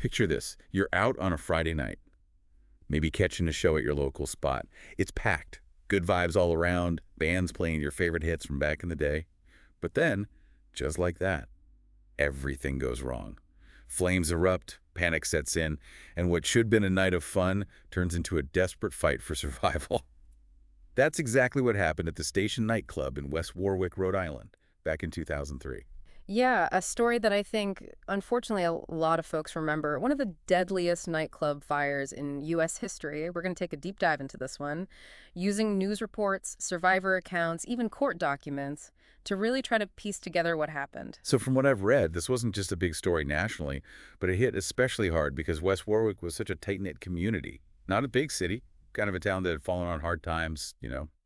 Picture this. You're out on a Friday night, maybe catching a show at your local spot. It's packed. Good vibes all around, bands playing your favorite hits from back in the day. But then, just like that, everything goes wrong. Flames erupt, panic sets in, and what should have been a night of fun turns into a desperate fight for survival. That's exactly what happened at the Station Nightclub in West Warwick, Rhode Island, back in 2003. Yeah, a story that I think, unfortunately, a lot of folks remember. One of the deadliest nightclub fires in U.S. history. We're going to take a deep dive into this one, using news reports, survivor accounts, even court documents to really try to piece together what happened. So from what I've read, this wasn't just a big story nationally, but it hit especially hard because West Warwick was such a tight-knit community. Not a big city, kind of a town that had fallen on hard times.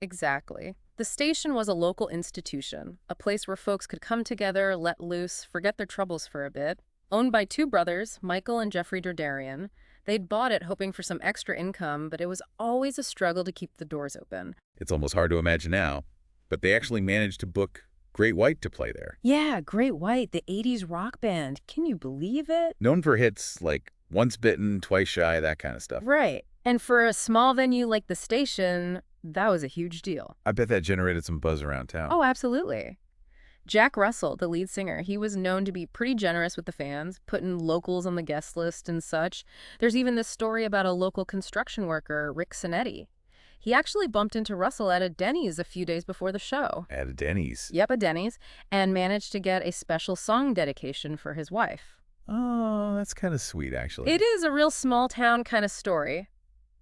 Exactly. The station was a local institution, a place where folks could come together, let loose, forget their troubles for a bit. Owned by two brothers, Michael and Jeffrey Derderian, they'd bought it hoping for some extra income, but it was always a struggle to keep the doors open. It's almost hard to imagine now, but they actually managed to book Great White to play there. Yeah, Great White, the 80s rock band. Can you believe it? Known for hits like Once Bitten, Twice Shy, that kind of stuff. Right. And for a small venue like the station, that was a huge deal. I bet that generated some buzz around town. Oh, absolutely. Jack Russell, the lead singer, he was known to be pretty generous with the fans, putting locals on the guest list and such. There's even this story about a local construction worker, Rick Sinetti. He actually bumped into Russell at a Denny's a few days before the show. At a Denny's? Yep, a Denny's, and managed to get a special song dedication for his wife. Oh, that's kind of sweet, actually. It is a real small town kind of story.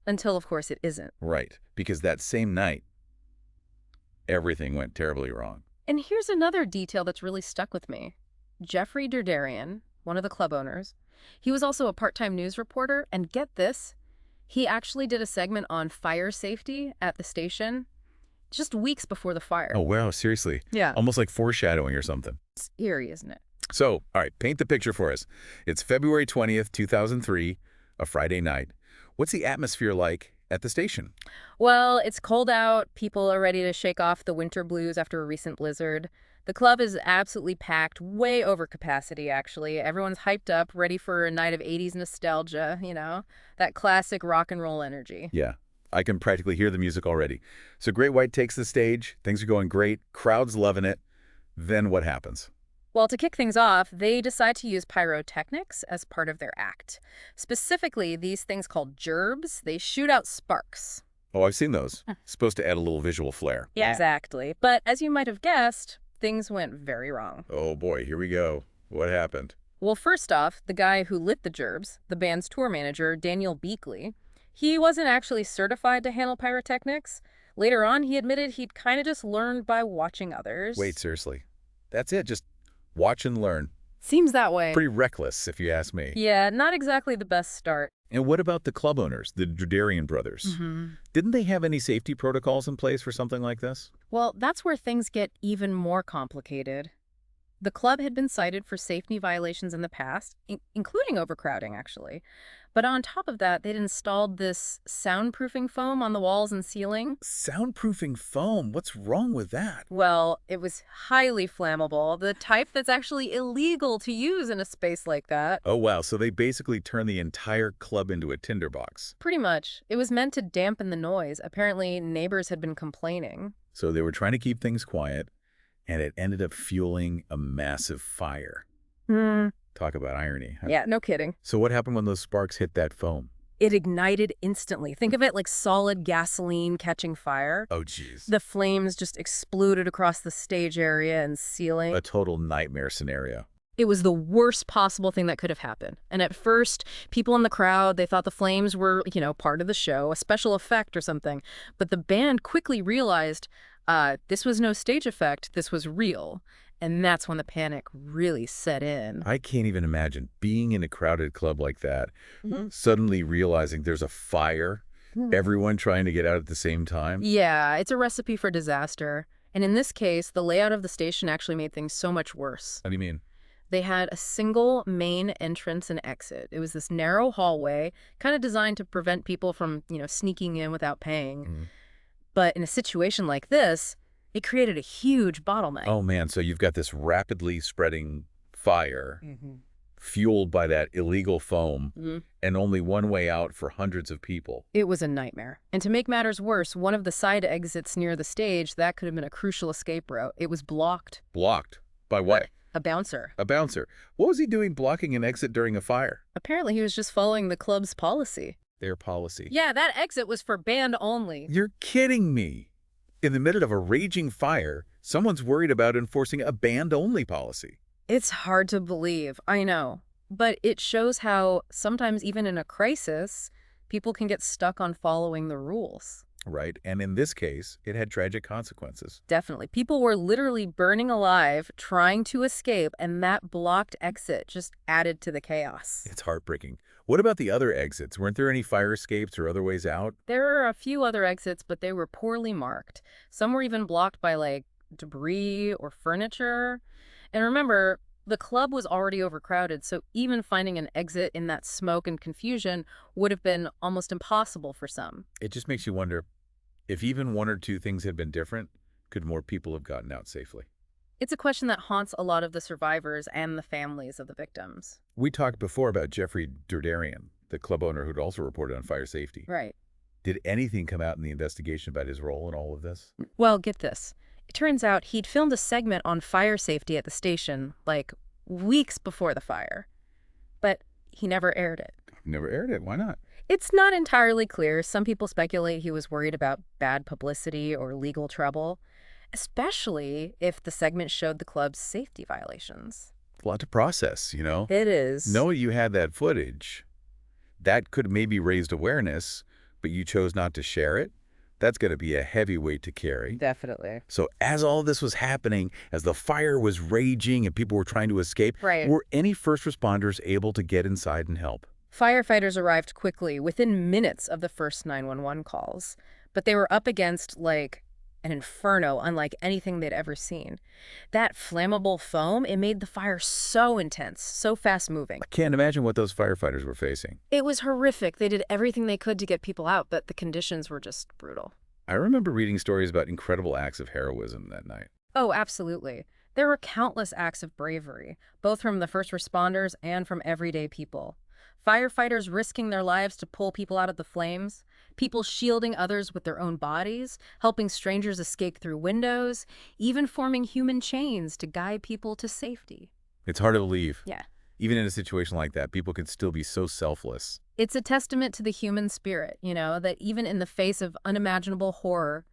Until, of course, it isn't. Right, because that same night, everything went terribly wrong. And here's another detail that's really stuck with me. Jeffrey Derderian, one of the club owners, he was also a part-time news reporter, and get this, he actually did a segment on fire safety at the station just weeks before the fire. Oh, wow, seriously. Yeah. Almost like foreshadowing or something. It's eerie, isn't it? So, all right, paint the picture for us. It's February 20th, 2003, a Friday night. What's the atmosphere like at the station? Well, it's cold out. People are ready to shake off the winter blues after a recent blizzard. The club is absolutely packed, way over capacity, actually. Everyone's hyped up, ready for a night of 80s nostalgia, that classic rock and roll energy. Yeah, I can practically hear the music already. So Great White takes the stage. Things are going great. Crowd's loving it. Then what happens? Well, to kick things off, they decide to use pyrotechnics as part of their act. Specifically, these things called gerbs, they shoot out sparks. Oh, I've seen those. Supposed to add a little visual flair. Yeah, exactly. But as you might have guessed, things went very wrong. Oh boy, here we go. What happened? Well, first off, the guy who lit the gerbs, the band's tour manager, Daniel Beakley, he wasn't actually certified to handle pyrotechnics. Later on, he admitted he'd kind of just learned by watching others. Wait, seriously? That's it? Just watch and learn? Seems that way. Pretty reckless, if you ask me. Yeah, not exactly the best start. And what about the club owners, the Derderian brothers? Didn't they have any safety protocols in place for something like this? Well, that's where things get even more complicated. The club had been cited for safety violations in the past, including overcrowding, actually. But on top of that, they'd installed this soundproofing foam on the walls and ceiling. Soundproofing foam? What's wrong with that? Well, it was highly flammable, the type that's actually illegal to use in a space like that. Oh, wow. So they basically turned the entire club into a tinderbox. Pretty much. It was meant to dampen the noise. Apparently, neighbors had been complaining. So they were trying to keep things quiet, and it ended up fueling a massive fire. Talk about irony. Huh? Yeah, no kidding. So what happened when those sparks hit that foam? It ignited instantly. Think of it like solid gasoline catching fire. Oh, geez. The flames just exploded across the stage area and ceiling. A total nightmare scenario. It was the worst possible thing that could have happened. And at first, people in the crowd, they thought the flames were, part of the show, a special effect or something. But the band quickly realized this was no stage effect, this was real. And that's when the panic really set in. I can't even imagine being in a crowded club like that, suddenly realizing there's a fire, everyone trying to get out at the same time. Yeah, it's a recipe for disaster. And in this case, the layout of the station actually made things so much worse. What do you mean? They had a single main entrance and exit. It was this narrow hallway, kind of designed to prevent people from, sneaking in without paying. But in a situation like this, it created a huge bottleneck. Oh, man. So you've got this rapidly spreading fire, fueled by that illegal foam, Mhm. and only one way out for hundreds of people. It was a nightmare. And to make matters worse, one of the side exits near the stage, that could have been a crucial escape route. It was blocked. Blocked. By what? A bouncer. A bouncer. What was he doing blocking an exit during a fire? Apparently, he was just following the club's policy. Their policy. Yeah, that exit was for band only. You're kidding me. In the middle of a raging fire, someone's worried about enforcing a band-only policy. It's hard to believe, I know. But it shows how sometimes even in a crisis, people can get stuck on following the rules. Right, and in this case, it had tragic consequences. Definitely. People were literally burning alive, trying to escape, and that blocked exit just added to the chaos. It's heartbreaking. What about the other exits? Weren't there any fire escapes or other ways out? There are a few other exits, but they were poorly marked. Some were even blocked by, like, debris or furniture. And remember, the club was already overcrowded, so even finding an exit in that smoke and confusion would have been almost impossible for some. It just makes you wonder, if even one or two things had been different, could more people have gotten out safely? It's a question that haunts a lot of the survivors and the families of the victims. We talked before about Jeffrey Durdarian, the club owner who'd also reported on fire safety. Right. Did anything come out in the investigation about his role in all of this? Well, get this. It turns out he'd filmed a segment on fire safety at the station, like, weeks before the fire. But he never aired it. Never aired it. Why not? It's not entirely clear. Some people speculate he was worried about bad publicity or legal trouble, especially if the segment showed the club's safety violations. A lot to process, you know? It is. Knowing you had that footage, that could maybe raised awareness, but you chose not to share it. That's going to be a heavy weight to carry. Definitely. So as all this was happening, as the fire was raging and people were trying to escape, Right. were any first responders able to get inside and help? Firefighters arrived quickly, within minutes of the first 911 calls. But they were up against, like, an inferno unlike anything they'd ever seen. That flammable foam, it made the fire so intense, so fast-moving. I can't imagine what those firefighters were facing. It was horrific. They did everything they could to get people out, but the conditions were just brutal. I remember reading stories about incredible acts of heroism that night. Oh, absolutely. There were countless acts of bravery, both from the first responders and from everyday people. Firefighters risking their lives to pull people out of the flames, people shielding others with their own bodies, helping strangers escape through windows, even forming human chains to guide people to safety. It's hard to believe. Yeah. Even in a situation like that, people can still be so selfless. It's a testament to the human spirit, that even in the face of unimaginable horror,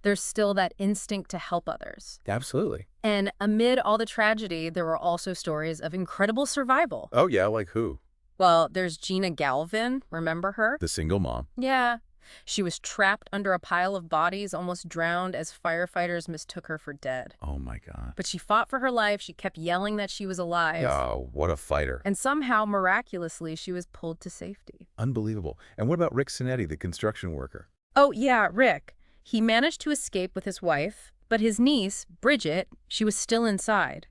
there's still that instinct to help others. Absolutely. And amid all the tragedy, there were also stories of incredible survival. Oh, yeah, like who? Well, there's Gina Galvin. Remember her? The single mom. Yeah. She was trapped under a pile of bodies, almost drowned as firefighters mistook her for dead. Oh, my God. But she fought for her life. She kept yelling that she was alive. Oh, what a fighter. And somehow, miraculously, she was pulled to safety. Unbelievable. And what about Rick Sinetti, the construction worker? Oh, yeah, Rick. He managed to escape with his wife, but his niece, Bridget, she was still inside.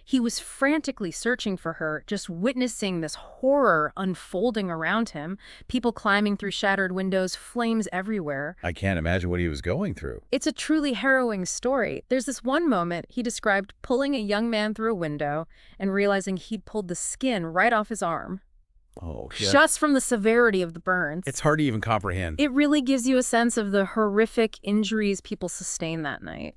He was frantically searching for her, just witnessing this horror unfolding around him, people climbing through shattered windows, flames everywhere. I can't imagine what he was going through. It's a truly harrowing story. There's this one moment he described pulling a young man through a window and realizing he'd pulled the skin right off his arm. Oh, yeah. Just from the severity of the burns. It's hard to even comprehend. It really gives you a sense of the horrific injuries people sustained that night.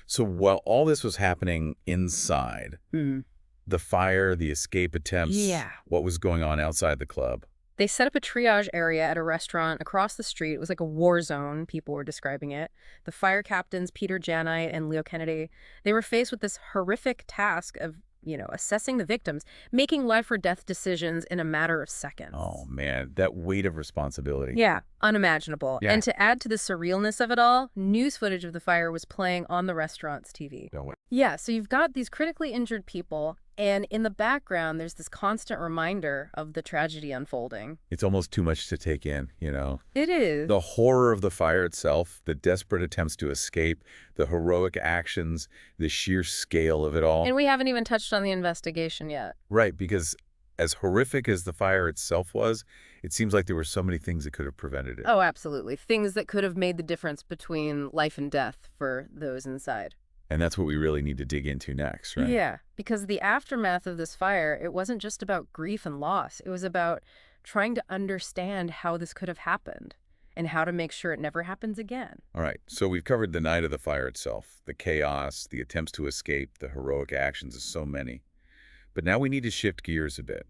So while all this was happening inside, the fire, the escape attempts, Yeah. what was going on outside the club? They set up a triage area at a restaurant across the street. It was like a war zone, people were describing it. The fire captains, Peter Janite and Leo Kennedy, they were faced with this horrific task of, assessing the victims, making life or death decisions in a matter of seconds. Oh, man, that weight of responsibility. Yeah, unimaginable. Yeah. And to add to the surrealness of it all, news footage of the fire was playing on the restaurant's TV. No way. Yeah, so you've got these critically injured people, and in the background, there's this constant reminder of the tragedy unfolding. It's almost too much to take in, It is. The horror of the fire itself, the desperate attempts to escape, the heroic actions, the sheer scale of it all. And we haven't even touched on the investigation yet. Right, because as horrific as the fire itself was, it seems like there were so many things that could have prevented it. Oh, absolutely. Things that could have made the difference between life and death for those inside. And that's what we really need to dig into next, right? Yeah, because the aftermath of this fire, it wasn't just about grief and loss. It was about trying to understand how this could have happened and how to make sure it never happens again. All right, so we've covered the night of the fire itself, the chaos, the attempts to escape, the heroic actions of so many. But now we need to shift gears a bit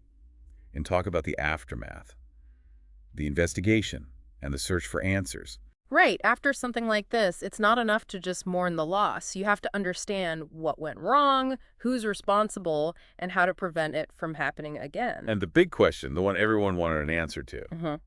and talk about the aftermath, the investigation, and the search for answers. Right, after something like this, it's not enough to just mourn the loss. You have to understand what went wrong, who's responsible, and how to prevent it from happening again. And the big question, the one everyone wanted an answer to,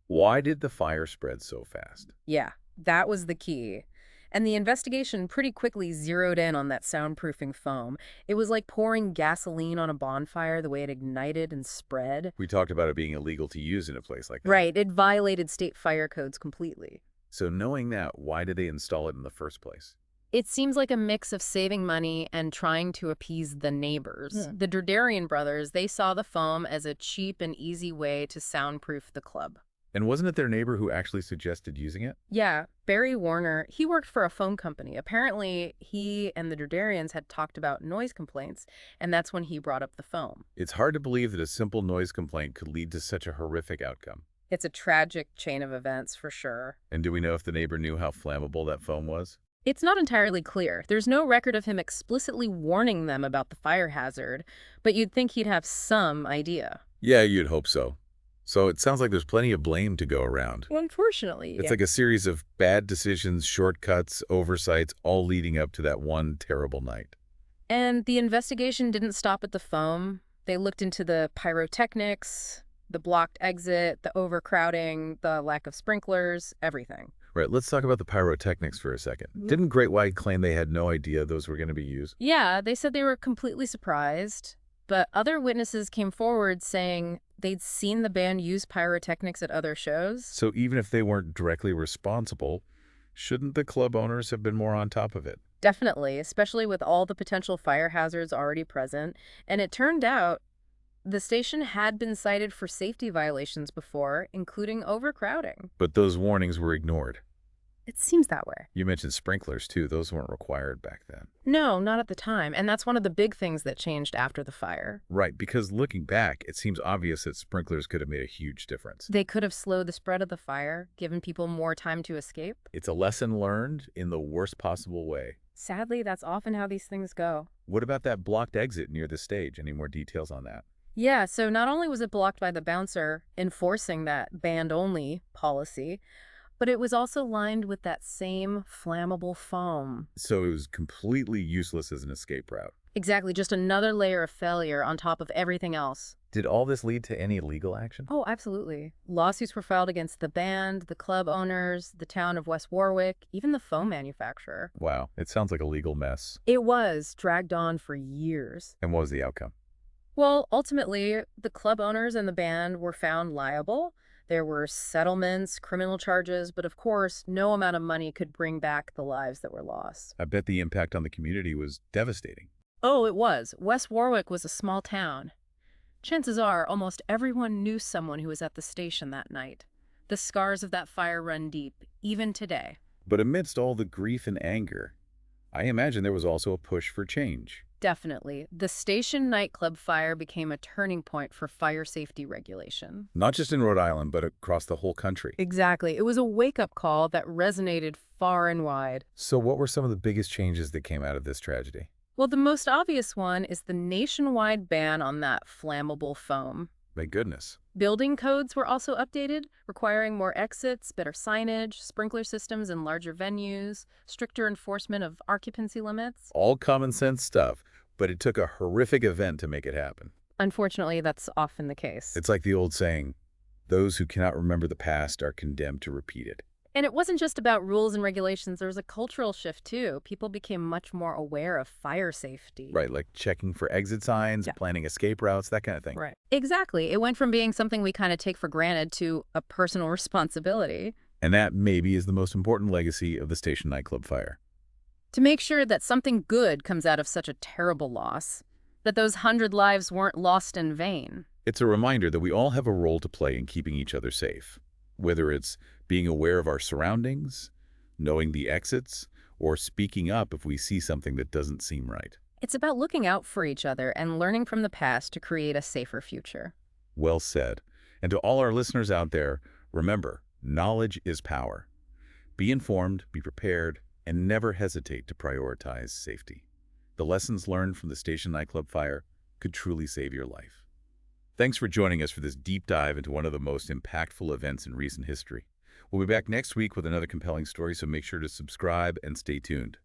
why did the fire spread so fast? Yeah, that was the key. And the investigation pretty quickly zeroed in on that soundproofing foam. It was like pouring gasoline on a bonfire, the way it ignited and spread. We talked about it being illegal to use in a place like that. Right, it violated state fire codes completely. So knowing that, why did they install it in the first place? It seems like a mix of saving money and trying to appease the neighbors. Yeah. The Derderian brothers, they saw the foam as a cheap and easy way to soundproof the club. And wasn't it their neighbor who actually suggested using it? Yeah, Barry Warner, he worked for a phone company. Apparently, he and the Derderians had talked about noise complaints, and that's when he brought up the foam. It's hard to believe that a simple noise complaint could lead to such a horrific outcome. It's a tragic chain of events, for sure. And do we know if the neighbor knew how flammable that foam was? It's not entirely clear. There's no record of him explicitly warning them about the fire hazard, but you'd think he'd have some idea. Yeah, you'd hope so. So it sounds like there's plenty of blame to go around. Well, unfortunately, It's like a series of bad decisions, shortcuts, oversights, all leading up to that one terrible night. And the investigation didn't stop at the foam. They looked into the pyrotechnics, the blocked exit, the overcrowding, the lack of sprinklers, everything. Right, let's talk about the pyrotechnics for a second. Didn't Great White claim they had no idea those were going to be used? Yeah, they said they were completely surprised, but other witnesses came forward saying they'd seen the band use pyrotechnics at other shows. So even if they weren't directly responsible, shouldn't the club owners have been more on top of it? Definitely, especially with all the potential fire hazards already present. And it turned out the station had been cited for safety violations before, including overcrowding. But those warnings were ignored. It seems that way. You mentioned sprinklers, too. Those weren't required back then. No, not at the time. And that's one of the big things that changed after the fire. Right, because looking back, it seems obvious that sprinklers could have made a huge difference. They could have slowed the spread of the fire, given people more time to escape. It's a lesson learned in the worst possible way. Sadly, that's often how these things go. What about that blocked exit near the stage? Any more details on that? Yeah, so not only was it blocked by the bouncer enforcing that band-only policy, but it was also lined with that same flammable foam. So it was completely useless as an escape route. Exactly, just another layer of failure on top of everything else. Did all this lead to any legal action? Oh, absolutely. Lawsuits were filed against the band, the club owners, the town of West Warwick, even the foam manufacturer. Wow, it sounds like a legal mess. It was dragged on for years. And what was the outcome? Well, ultimately, the club owners and the band were found liable. There were settlements, criminal charges, but of course, no amount of money could bring back the lives that were lost. I bet the impact on the community was devastating. Oh, it was. West Warwick was a small town. Chances are almost everyone knew someone who was at the station that night. The scars of that fire run deep, even today. But amidst all the grief and anger, I imagine there was also a push for change. Definitely. The station nightclub fire became a turning point for fire safety regulation. Not just in Rhode Island, but across the whole country. Exactly. It was a wake-up call that resonated far and wide. So what were some of the biggest changes that came out of this tragedy? Well, the most obvious one is the nationwide ban on that flammable foam. My goodness. Building codes were also updated, requiring more exits, better signage, sprinkler systems in larger venues, stricter enforcement of occupancy limits. All common sense stuff, but it took a horrific event to make it happen. Unfortunately, that's often the case. It's like the old saying, those who cannot remember the past are condemned to repeat it. And it wasn't just about rules and regulations. There was a cultural shift, too. People became much more aware of fire safety. Right, like checking for exit signs, planning escape routes, that kind of thing. Right. Exactly. It went from being something we kind of take for granted to a personal responsibility. And that maybe is the most important legacy of the station nightclub fire. To make sure that something good comes out of such a terrible loss, that those 100 lives weren't lost in vain. It's a reminder that we all have a role to play in keeping each other safe, whether it's being aware of our surroundings, knowing the exits, or speaking up if we see something that doesn't seem right. It's about looking out for each other and learning from the past to create a safer future. Well said. And to all our listeners out there, remember, knowledge is power. Be informed, be prepared, and never hesitate to prioritize safety. The lessons learned from the Station Nightclub fire could truly save your life. Thanks for joining us for this deep dive into one of the most impactful events in recent history. We'll be back next week with another compelling story, so make sure to subscribe and stay tuned.